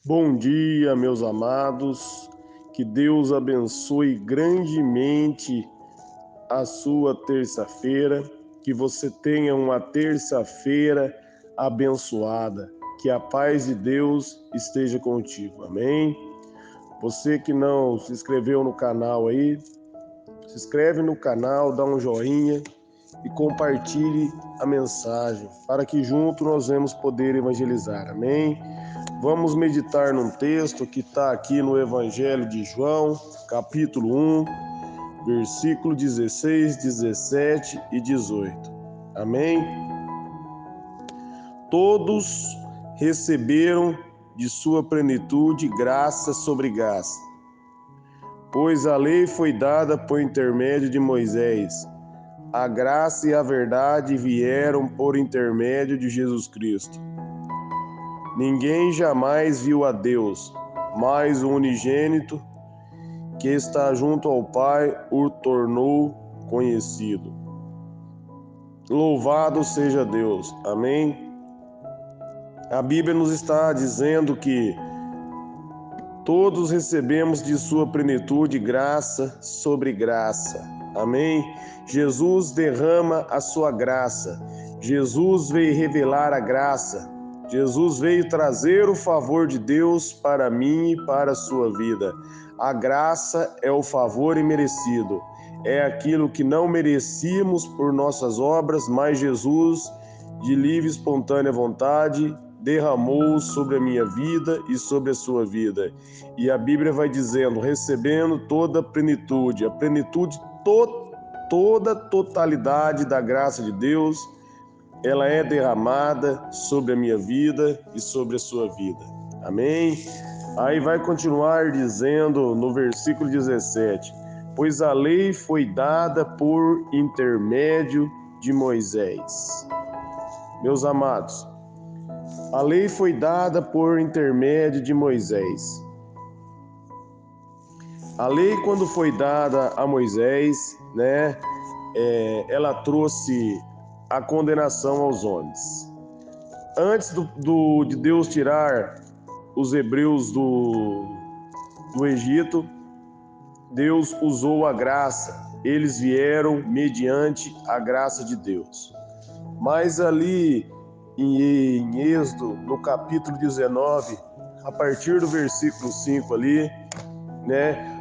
Bom dia, meus amados. Que Deus abençoe grandemente a sua terça-feira. Que você tenha uma terça-feira abençoada. Que a paz de Deus esteja contigo. Amém? Você que não se inscreveu no canal aí, se inscreve no canal, dá um joinha e compartilhe a mensagem para que juntos nós vamos poder evangelizar. Amém? Vamos meditar num texto que está aqui no Evangelho de João, capítulo 1, versículo 16, 17 e 18. Amém? Todos receberam de sua plenitude graça sobre graça, pois a lei foi dada por intermédio de Moisés. A graça e a verdade vieram por intermédio de Jesus Cristo. Ninguém jamais viu a Deus, mas o unigênito que está junto ao Pai o tornou conhecido. Louvado seja Deus. Amém? A Bíblia nos está dizendo que todos recebemos de sua plenitude graça sobre graça. Amém? Jesus derrama a sua graça. Jesus veio revelar a graça. Jesus veio trazer o favor de Deus para mim e para a sua vida. A graça é o favor imerecido. É aquilo que não merecíamos por nossas obras, mas Jesus, de livre e espontânea vontade, derramou sobre a minha vida e sobre a sua vida. E a Bíblia vai dizendo, recebendo toda a plenitude, toda a totalidade da graça de Deus, ela é derramada sobre a minha vida e sobre a sua vida. Amém? Aí vai continuar dizendo no versículo 17, pois a lei foi dada por intermédio de Moisés. Meus amados, a lei foi dada por intermédio de Moisés. A lei, quando foi dada a Moisés, ela trouxe a condenação aos homens. Antes de Deus tirar os hebreus do Egito, Deus usou a graça. Eles vieram mediante a graça de Deus. Mas ali em Êxodo, no capítulo 19, a partir do versículo 5 ali,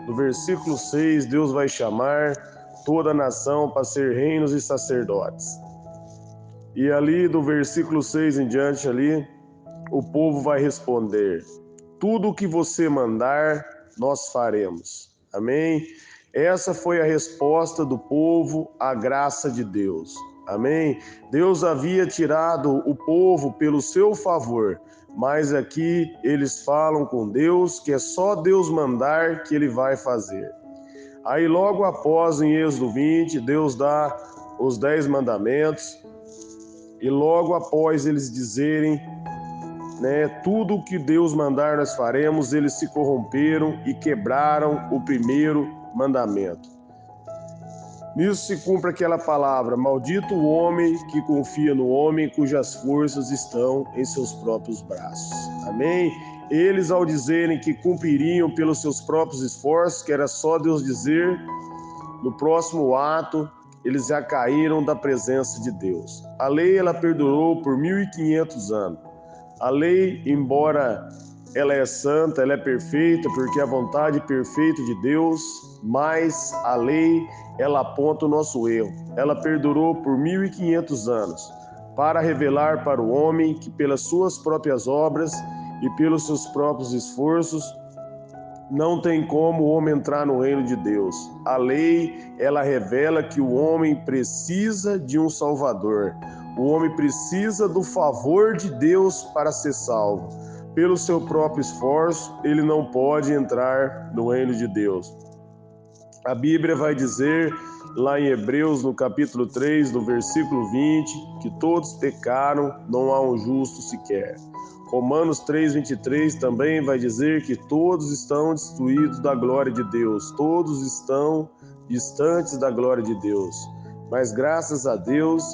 no versículo 6, Deus vai chamar toda a nação para ser reinos e sacerdotes. E ali do versículo 6 em diante ali, o povo vai responder, tudo o que você mandar, nós faremos. Amém? Essa foi a resposta do povo à graça de Deus. Amém? Deus havia tirado o povo pelo seu favor, mas aqui eles falam com Deus que é só Deus mandar que ele vai fazer. Aí logo após, em Êxodo 20, Deus dá os 10 mandamentos, e logo após eles dizerem, tudo o que Deus mandar nós faremos, eles se corromperam e quebraram o primeiro mandamento. Nisso se cumpre aquela palavra, maldito o homem que confia no homem cujas forças estão em seus próprios braços. Amém? Eles, ao dizerem que cumpririam pelos seus próprios esforços, que era só Deus dizer, no próximo ato, eles já caíram da presença de Deus. A lei, ela perdurou por 1500 anos. A lei, embora ela é santa, ela é perfeita, porque é a vontade perfeita de Deus, mas a lei, ela aponta o nosso erro. Ela perdurou por 1500 anos para revelar para o homem que pelas suas próprias obras e pelos seus próprios esforços não tem como o homem entrar no reino de Deus. A lei, ela revela que o homem precisa de um Salvador. O homem precisa do favor de Deus para ser salvo. Pelo seu próprio esforço, ele não pode entrar no reino de Deus. A Bíblia vai dizer, lá em Hebreus, no capítulo 3, no versículo 20, que todos pecaram, não há um justo sequer. Romanos 3:23 também vai dizer que todos estão destituídos da glória de Deus, todos estão distantes da glória de Deus. Mas graças a Deus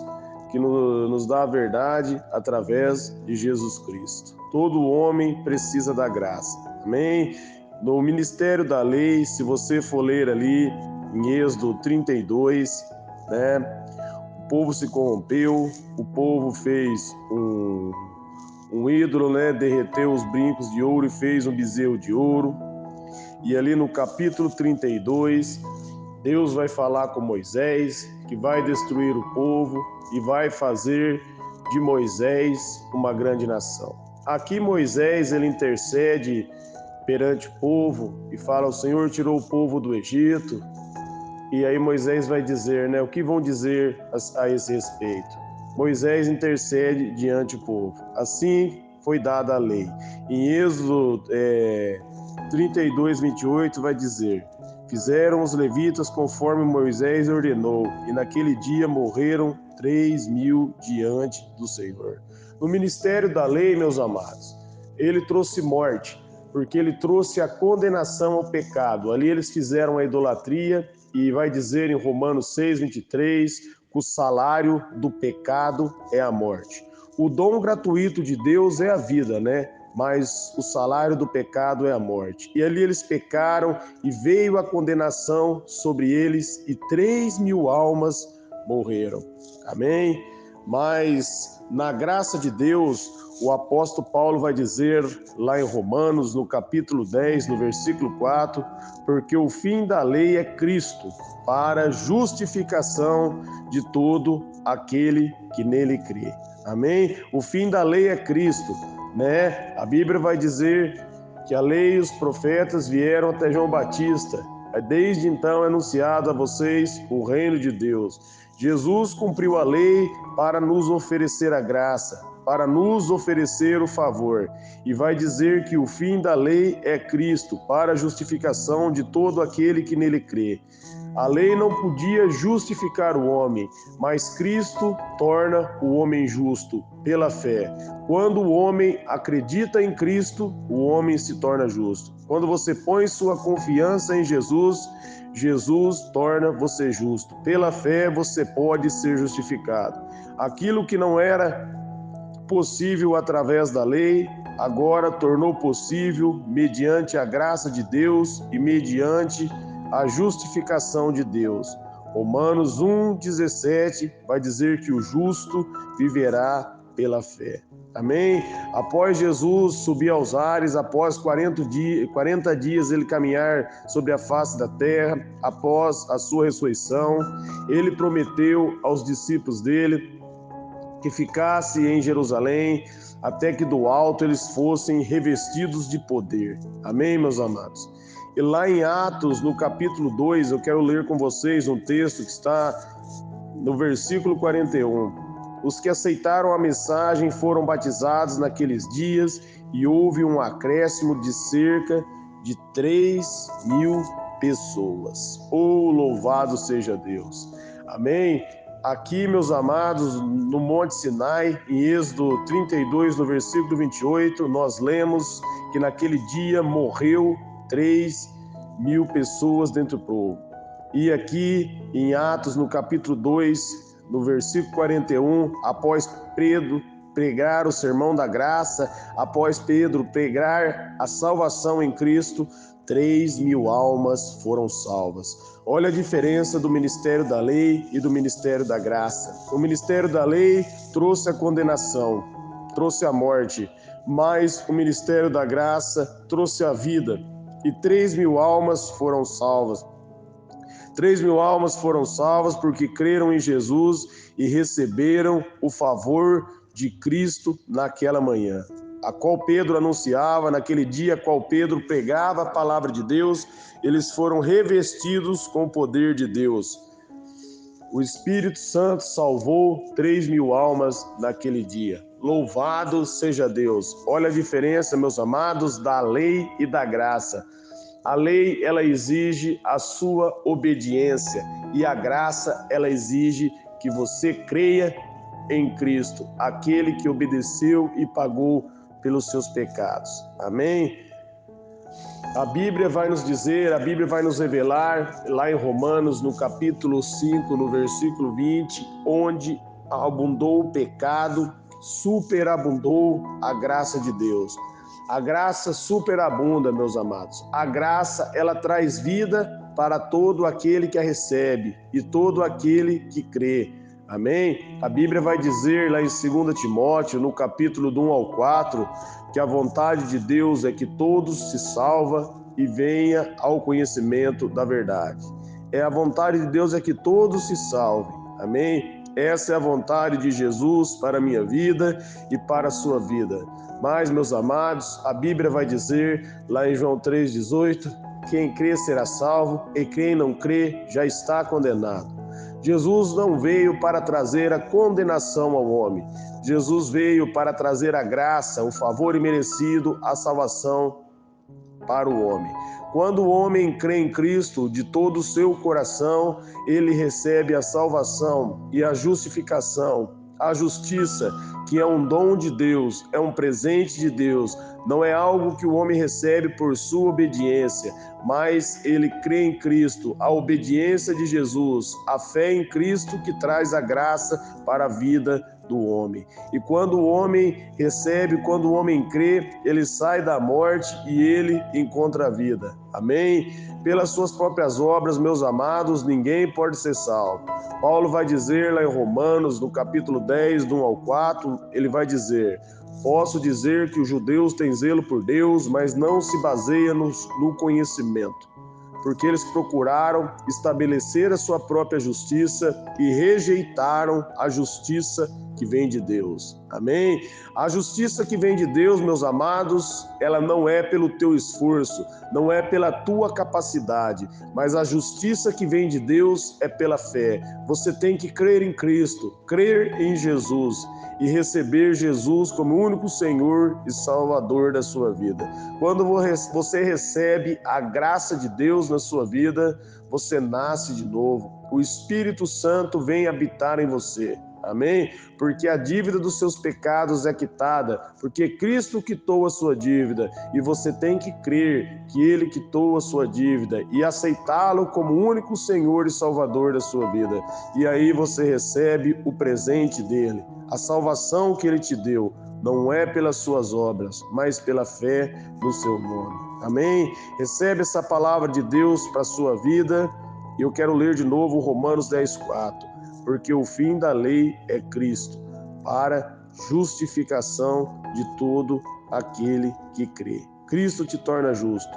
que nos dá a verdade através de Jesus Cristo. Todo homem precisa da graça. Amém? No ministério da lei, se você for ler ali em Êxodo 32, né? O povo se corrompeu, o povo fez um ídolo, né? Derreteu os brincos de ouro e fez um bezerro de ouro. E ali no capítulo 32, Deus vai falar com Moisés, que vai destruir o povo e vai fazer de Moisés uma grande nação. Aqui Moisés, ele intercede perante o povo e fala: o Senhor tirou o povo do Egito. E aí Moisés vai dizer, né, o que vão dizer a esse respeito? Moisés intercede diante do povo. Assim foi dada a lei. Em Êxodo 32, 28 vai dizer: fizeram os levitas conforme Moisés ordenou, e naquele dia morreram 3.000 diante do Senhor. No ministério da lei, meus amados, ele trouxe morte, porque ele trouxe a condenação ao pecado. Ali eles fizeram a idolatria, e vai dizer em Romanos 6, 23, que o salário do pecado é a morte. O dom gratuito de Deus é a vida, né? Mas o salário do pecado é a morte. E ali eles pecaram e veio a condenação sobre eles e 3.000 almas morreram. Amém? Mas na graça de Deus, o apóstolo Paulo vai dizer lá em Romanos, no capítulo 10, no versículo 4, porque o fim da lei é Cristo, para justificação de todo aquele que nele crê. Amém? O fim da lei é Cristo, né? A Bíblia vai dizer que a lei e os profetas vieram até João Batista. Desde então é anunciado a vocês o reino de Deus. Jesus cumpriu a lei para nos oferecer a graça, para nos oferecer o favor. E vai dizer que o fim da lei é Cristo, para a justificação de todo aquele que nele crê. A lei não podia justificar o homem, mas Cristo torna o homem justo pela fé. Quando o homem acredita em Cristo, o homem se torna justo. Quando você põe sua confiança em Jesus, Jesus torna você justo. Pela fé você pode ser justificado. Aquilo que não era possível através da lei, agora tornou possível mediante a graça de Deus e mediante a justificação de Deus. Romanos 1,17 vai dizer que o justo viverá pela fé. Amém? Após Jesus subir aos ares, após 40 dias ele caminhar sobre a face da terra, após a sua ressurreição, ele prometeu aos discípulos dele que ficasse em Jerusalém até que do alto eles fossem revestidos de poder. Amém, meus amados? E lá em Atos, no capítulo 2, eu quero ler com vocês um texto que está no versículo 41. Os que aceitaram a mensagem foram batizados naqueles dias e houve um acréscimo de cerca de 3.000 pessoas. Oh, louvado seja Deus! Amém? Aqui, meus amados, no Monte Sinai, em Êxodo 32, no versículo 28, nós lemos que naquele dia morreu 3.000 pessoas dentro do povo. E aqui em Atos, no capítulo 2, no versículo 41, após Pedro pregar o sermão da graça, após Pedro pregar a salvação em Cristo, 3.000 almas foram salvas. Olha a diferença do ministério da lei e do ministério da graça. O ministério da lei trouxe a condenação, trouxe a morte, mas o ministério da graça trouxe a vida. E 3.000 almas foram salvas. 3.000 almas foram salvas porque creram em Jesus e receberam o favor de Cristo naquela manhã, a qual Pedro anunciava, naquele dia a qual Pedro pregava a palavra de Deus, eles foram revestidos com o poder de Deus. O Espírito Santo salvou 3.000 almas naquele dia. Louvado seja Deus! Olha a diferença, meus amados, da lei e da graça. A lei, ela exige a sua obediência e a graça, ela exige que você creia em Cristo, aquele que obedeceu e pagou pelos seus pecados. Amém? A Bíblia vai nos dizer, a Bíblia vai nos revelar, lá em Romanos, no capítulo 5, no versículo 20, onde abundou o pecado, superabundou a graça de Deus. A graça superabunda, meus amados. A graça, ela traz vida para todo aquele que a recebe e todo aquele que crê. Amém? A Bíblia vai dizer lá em 2 Timóteo, no capítulo do 1 ao 4, que a vontade de Deus é que todos se salvem e venha ao conhecimento da verdade. A vontade de Deus é que todos se salvem. Amém? Essa é a vontade de Jesus para a minha vida e para a sua vida. Mas, meus amados, a Bíblia vai dizer lá em João 3,18, quem crê será salvo e quem não crê já está condenado. Jesus não veio para trazer a condenação ao homem. Jesus veio para trazer a graça, o favor imerecido, a salvação para o homem. Quando o homem crê em Cristo de todo o seu coração, ele recebe a salvação e a justificação, a justiça, que é um dom de Deus, é um presente de Deus, não é algo que o homem recebe por sua obediência, mas ele crê em Cristo, a obediência de Jesus, a fé em Cristo que traz a graça para a vida do homem. E quando o homem recebe, quando o homem crê, ele sai da morte e ele encontra a vida. Amém? Pelas suas próprias obras, meus amados, ninguém pode ser salvo. Paulo vai dizer lá em Romanos, no capítulo 10, do 1 ao 4, ele vai dizer: posso dizer que os judeus têm zelo por Deus, mas não se baseia no conhecimento, porque eles procuraram estabelecer a sua própria justiça e rejeitaram a justiça que vem de Deus. Amém? A justiça que vem de Deus, meus amados, ela não é pelo teu esforço, não é pela tua capacidade, mas a justiça que vem de Deus é pela fé. Você tem que crer em Cristo, crer em Jesus e receber Jesus como único Senhor e Salvador da sua vida. Quando você recebe a graça de Deus na sua vida, você nasce de novo. O Espírito Santo vem habitar em você. Amém? Porque a dívida dos seus pecados é quitada, porque Cristo quitou a sua dívida e você tem que crer que Ele quitou a sua dívida e aceitá-lo como único Senhor e Salvador da sua vida. E aí você recebe o presente dele, a salvação que Ele te deu. Não é pelas suas obras, mas pela fé no seu nome. Amém? Recebe essa palavra de Deus para a sua vida. E eu quero ler de novo Romanos 10,4. Porque o fim da lei é Cristo, para justificação de todo aquele que crê. Cristo te torna justo,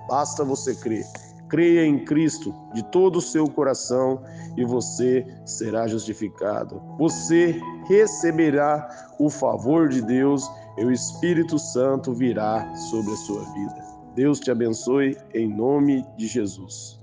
basta você crer. Creia em Cristo de todo o seu coração e você será justificado. Você receberá o favor de Deus e o Espírito Santo virá sobre a sua vida. Deus te abençoe em nome de Jesus.